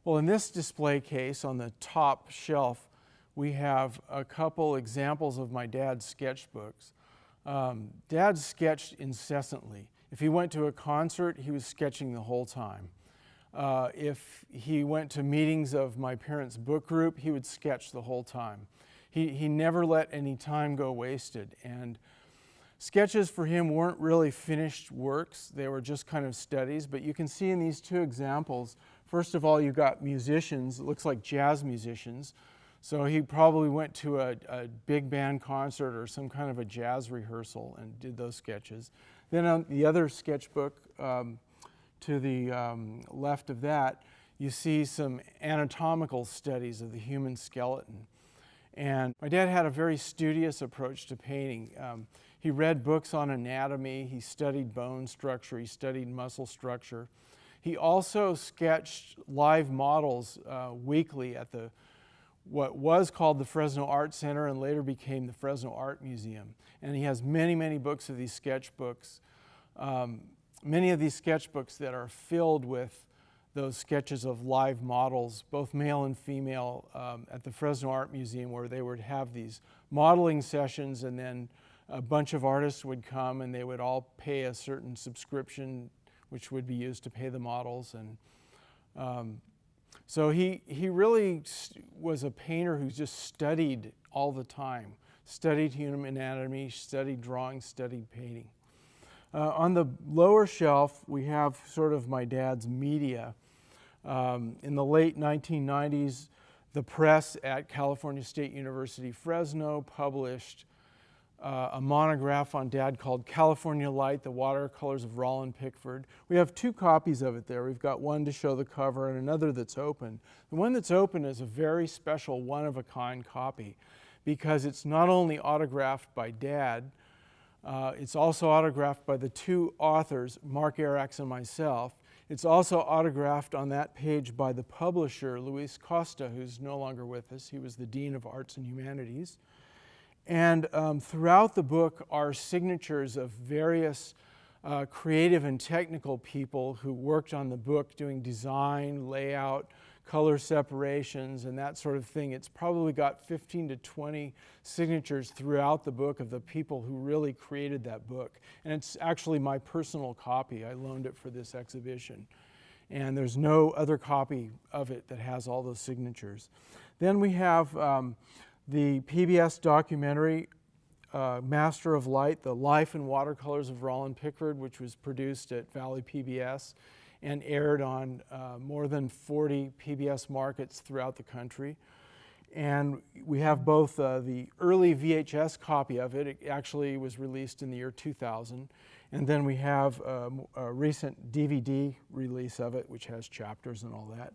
Well, in this display case on the top shelf, we have a couple examples of my dad's sketchbooks. Dad sketched incessantly. If he went to a concert, he was sketching the whole time. If he went to meetings of my parents' book group, he would sketch the whole time. He never let any time go wasted. And sketches for him weren't really finished works. They were just kind of studies. But you can see in these two examples, first of all, you've got musicians. It looks like jazz musicians. So he probably went to a big band concert or some kind of a jazz rehearsal and did those sketches. Then on the other sketchbook, to the left of that, you see some anatomical studies of the human skeleton. And my dad had a very studious approach to painting. He read books on anatomy, he studied bone structure, he studied muscle structure. He also sketched live models weekly at what was called the Fresno Art Center and later became the Fresno Art Museum. And he has many, many books of these sketchbooks. Many of these sketchbooks that are filled with those sketches of live models, both male and female, at the Fresno Art Museum, where they would have these modeling sessions, and then a bunch of artists would come and they would all pay a certain subscription which would be used to pay the models. And so he really was a painter who just studied all the time, studied human anatomy, studied drawing, studied painting. On the lower shelf, we have sort of my dad's media. In the late 1990s, the press at California State University, Fresno published a monograph on Dad called California Light, the Watercolors of Joel Pickford. We have two copies of it there. We've got one to show the cover and another that's open. The one that's open is a very special, one-of-a-kind copy because it's not only autographed by Dad, it's also autographed by the two authors, Mark Arax and myself. It's also autographed on that page by the publisher, Luis Costa, who's no longer with us. He was the Dean of Arts and Humanities. And throughout the book are signatures of various creative and technical people who worked on the book doing design, layout, color separations, and that sort of thing. It's probably got 15 to 20 signatures throughout the book of the people who really created that book. And it's actually my personal copy. I loaned it for this exhibition. And there's no other copy of it that has all those signatures. Then we have the PBS documentary, Master of Light, The Life and Watercolors of Joel Pickford, which was produced at Valley PBS and aired on more than 40 PBS markets throughout the country. And we have both the early VHS copy of it. It actually was released in the year 2000. And then we have a recent DVD release of it, which has chapters and all that.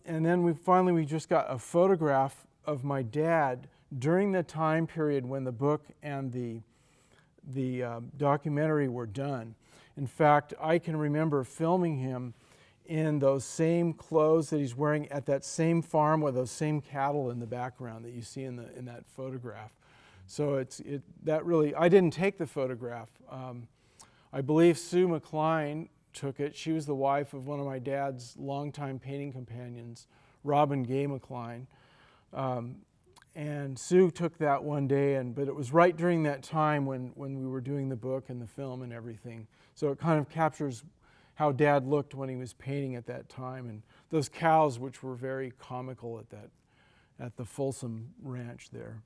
And then we just got a photograph of my dad during the time period when the book and the documentary were done. In fact, I can remember filming him in those same clothes that he's wearing at that same farm with those same cattle in the background that you see in that photograph. So I didn't take the photograph. I believe Sue McCline took it. She was the wife of one of my dad's longtime painting companions, Robin Gay McCline. And Sue took that one day, but it was right during that time when we were doing the book and the film and everything. So it kind of captures how Dad looked when he was painting at that time, and those cows, which were very comical at the Folsom Ranch there.